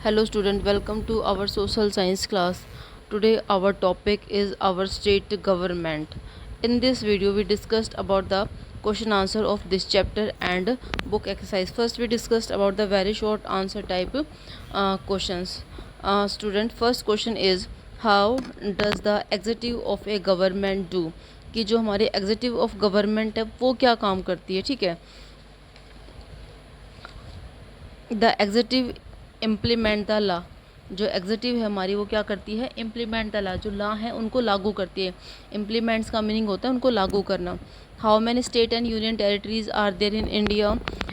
Hello student, welcome to our social science class. Today our topic is our state government. In this video we discussed about the question answer of this chapter and book exercise. First we discussed about the very short answer type questions. Student, first question is how does the executive of a government do? कि जो हमारे executive of government है वो क्या काम करती है. ठीक है. The executive implement the law. जो एग्जीक्यूटिव है हमारी वो क्या करती है, इम्प्लीमेंट द लॉ. जो लॉ है उनको लागू करती है. इम्प्लीमेंट्स का मीनिंग होता है उनको लागू करना. How many state and union territories are there in India.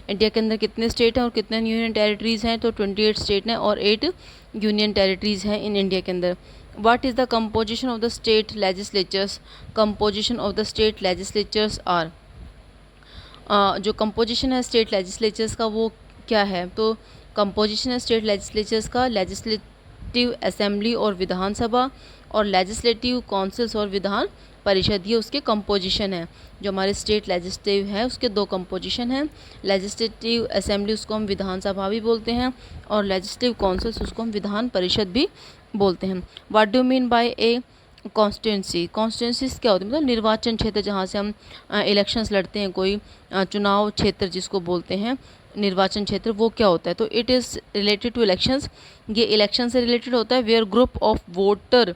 India के अंदर कितने स्टेट हैं और कितने यूनियन टेरिटरीज हैं. तो 28 स्टेट हैं और 8 यूनियन टेरिटरीज हैं इन इंडिया के अंदर. What is the composition of the state legislatures. Composition of the state legislatures are. जो कंपोजिशन है स्टेट लेजिस्लेचर्स का वो क्या है. तो कंपोजिशन है स्टेट लेजिस्लेचर्स का लेजिस्लेटिव असेंबली और विधानसभा और लेजिस्लेटिव काउंसिल्स और विधान परिषद. ये उसके कंपोजिशन है. जो हमारे स्टेट लेजिस्लेटिव है उसके दो कंपोजिशन हैं. लेजिस्लेटिव असेंबली उसको हम विधानसभा भी बोलते हैं और लेजिस्लेटिव काउंसिल्स उसको हम विधान परिषद भी बोलते हैं. What do mean by A constituency. Constituencies क्या होती है, मतलब निर्वाचन क्षेत्र जहाँ से हम इलेक्शंस लड़ते हैं. कोई चुनाव क्षेत्र जिसको बोलते हैं निर्वाचन क्षेत्र, वो क्या होता है. तो it is related to elections. ये इलेक्शन से रिलेटेड होता है. Where group of voter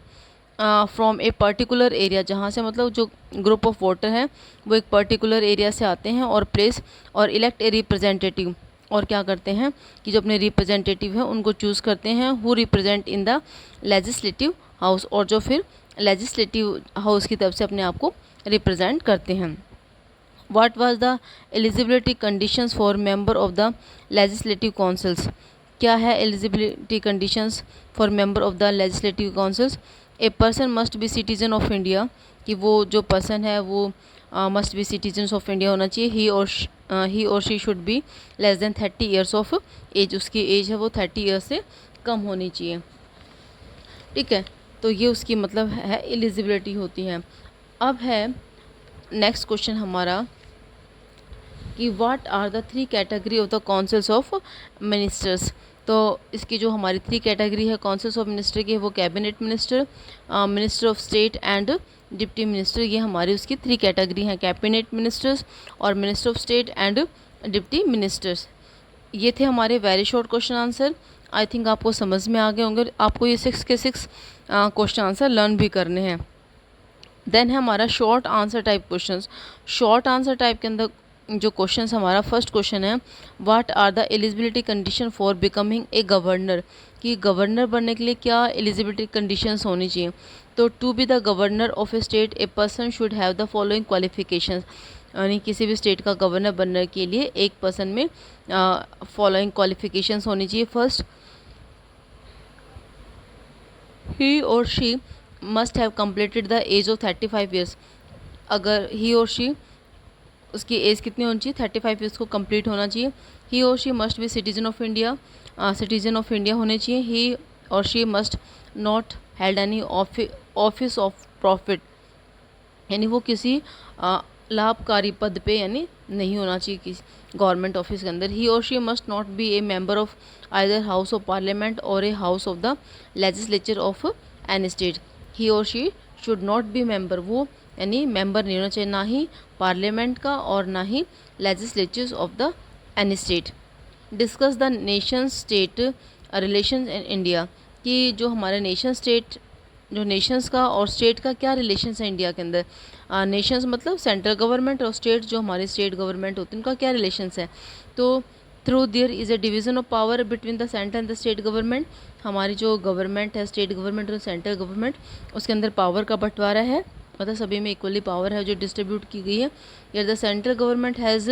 from a particular area. जहाँ से मतलब जो ग्रुप ऑफ वोटर हैं वो एक पर्टिकुलर एरिया से आते हैं और प्लेस और इलेक्ट ए रिप्रेजेंटेटिव. और क्या करते हैं कि जो अपने रिप्रेजेंटेटिव हैं उनको चूज़ करते हैं who represent in the legislative house. और जो फिर लेजिस्लेटिव हाउस की तरफ से अपने आप को रिप्रेजेंट करते हैं. What was the eligibility conditions for member of the legislative councils. क्या है eligibility conditions for member of the legislative councils. A person must be citizen of India. कि वो जो person है वो must be citizens of India होना चाहिए. He or she should be less than 30 years of age. उसकी as है वो 30 years से कम होनी चाहिए. ठीक है. तो ये उसकी मतलब है एलिजिबिलिटी होती है. अब है नेक्स्ट क्वेश्चन हमारा कि what are the 3 category of the councils of ministers. तो इसकी जो हमारी 3 कैटेगरी है काउंसिल्स ऑफ मिनिस्टर की वो cabinet minister, minister of state and deputy minister. ये हमारी उसकी 3 कैटेगरी हैं, कैबिनेट मिनिस्टर्स और minister of state and deputy ministers. ये थे हमारे very short question answer. I think आपको समझ में आ गए होंगे. आपको ये 6 के 6 क्वेश्चन आंसर लर्न भी करने हैं. देन है हमारा short answer type questions. Short answer type के अंदर जो क्वेश्चंस हमारा फर्स्ट क्वेश्चन है what are the eligibility condition for becoming a governor. कि गवर्नर बनने के लिए क्या एलिजिबिलिटी कंडीशंस होनी चाहिए. तो to be the governor of a state a person should have the following qualifications. यानी किसी भी स्टेट का गवर्नर बनने के लिए एक पर्सन में फॉलोइंग क्वालिफिकेशंस होनी चाहिए. फर्स्ट, ही और she must have completed the age of 35 years. अगर ही और शी उसकी एज कितनी होनी चाहिए, 35 ईयर्स को कंप्लीट होना चाहिए. ही और she must be citizen of India. Citizen of India होने चाहिए. ही और she must not held any office of profit. यानी वो किसी लाभकारी पद पे यानी नहीं होना चाहिए किसी गवर्नमेंट ऑफिस के अंदर. ही और she must not be a member of either house of parliament और a house of the legislature of an state. He और she should not be member. वो यानी मेंबर नहीं होना चाहिए ना ही पार्लियामेंट का और ना ही legislatures of the any state. Discuss the nation state relations in India. कि जो हमारे नेशन स्टेट जो नेशंस का और स्टेट का क्या रिलेशंस है इंडिया के अंदर. नेशंस मतलब सेंट्रल गवर्नमेंट और स्टेट जो हमारे स्टेट गवर्नमेंट होते हैं उनका क्या रिलेशंस है. तो through their is a division of power between the centre and the state government. हमारी जो गवर्नमेंट है स्टेट गवर्नमेंट और सेंट्रल गवर्नमेंट उसके अंदर पावर का बंटवारा है. मतलब सभी में इक्वली पावर है जो डिस्ट्रीब्यूट की गई है. यर the central government has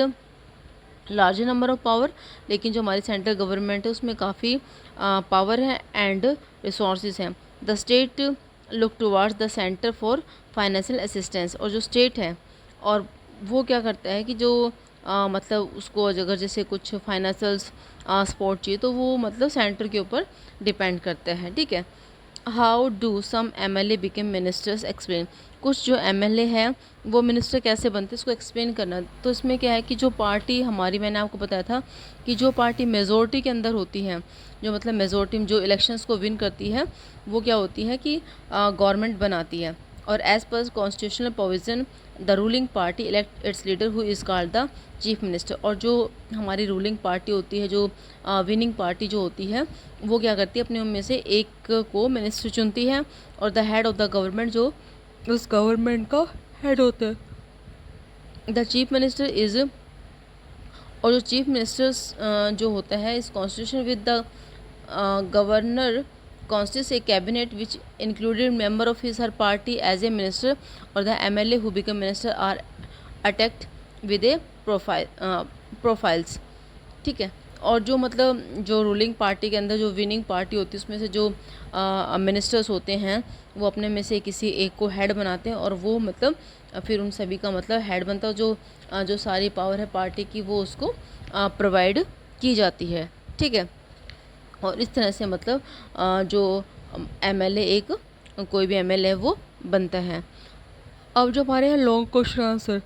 larger number of power. लेकिन जो हमारी सेंट्रल गवर्नमेंट है उसमें काफ़ी पावर है एंड रिसोर्सेज हैं. The state look towards the centre for financial assistance. और जो स्टेट है और वो क्या करता है कि जो मतलब उसको अगर जैसे कुछ फाइनेंशियल सपोर्ट चाहिए तो वो मतलब सेंटर के ऊपर डिपेंड करता है. ठीक है. How do some MLA became ministers explain. कुछ जो MLA हैं वो मिनिस्टर कैसे बनते हैं, इसको एक्सप्लेन करना। तो इसमें क्या है कि जो पार्टी हमारी, मैंने आपको बताया था कि जो पार्टी मेजोरिटी के अंदर होती है, जो मतलब मेजोरिटी में जो इलेक्शंस को विन करती है, वो क्या होती है कि गवर्नमेंट बनाती है। और as per constitutional provision the ruling party elect its leader who is called the chief minister. और जो हमारी रूलिंग पार्टी होती है, जो विनिंग पार्टी जो होती है, वो क्या करती है, अपने उनमें से एक को मिनिस्टर चुनती है। और the head of the government, जो उस गवर्नमेंट का हेड होता है, द चीफ मिनिस्टर इज़। और जो चीफ मिनिस्टर्स जो होता है इस constitution with the governor consists a cabinet which included member of his her party as a minister, or the MLA who become minister are attacked with a profiles। ठीक है। और जो मतलब जो रूलिंग पार्टी के अंदर जो विनिंग पार्टी होती है, उसमें से जो मिनिस्टर्स होते हैं, वो अपने में से किसी एक को हेड बनाते हैं, और वो मतलब फिर उन सभी का मतलब हेड बनता है। जो सारी पावर है पार्टी की, वो उसको प्रोवाइड की जाती है। ठीक है। और इस तरह से मतलब जो MLA एक कोई भी MLA है वो बनता है। अब जो हमारे यहाँ लॉन्ग क्वेश्चन आंसर,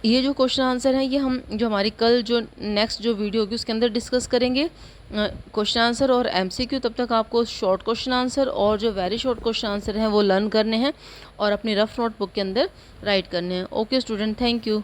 ये जो क्वेश्चन आंसर है ये हम जो हमारी कल जो नेक्स्ट जो वीडियो होगी उसके अंदर डिस्कस करेंगे क्वेश्चन आंसर और MCQ। तब तक आपको शॉर्ट क्वेश्चन आंसर और जो वेरी शॉर्ट क्वेश्चन आंसर हैं वो लर्न करने हैं और अपनी रफ नोटबुक के अंदर राइट करने हैं। Okay student, thank you.